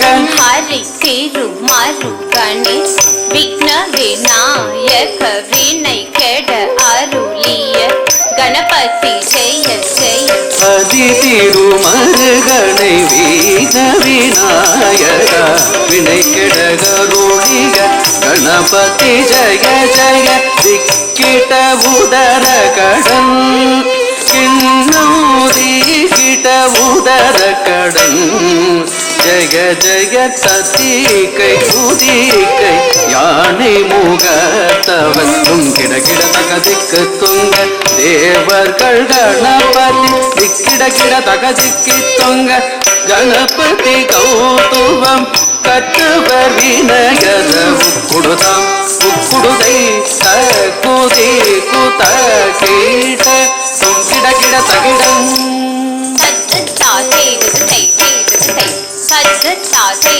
ஹரி திருமாரு கணேஷ் விக்ன விநாயக வினை கெட அருளிய கணபதி ஜெய ஜெய. அதி திருமருகனை வீண விநாயக வினை கெட அருளிய கணபதி ஜெய ஜெய. திக்கிட்ட உதர கடன் கிண்ணூதி கிட்ட உதர கடன் ஜெய ஜெய. தத்திகை உதிகை யானை முகத்தவன் கிட கிட தகதிக்கு துங்க தேவர்கள் கணபதி திக்கிட கிட தகதிக்கு தொங்க கணபதி கௌதுவம் கட்டுவர் வினயத உக்குடுதாம் உக்குடுதை தகுதி குத கீட கிட கிட தகிடம் சத்து தாதே தை தை தை சத்து தாதே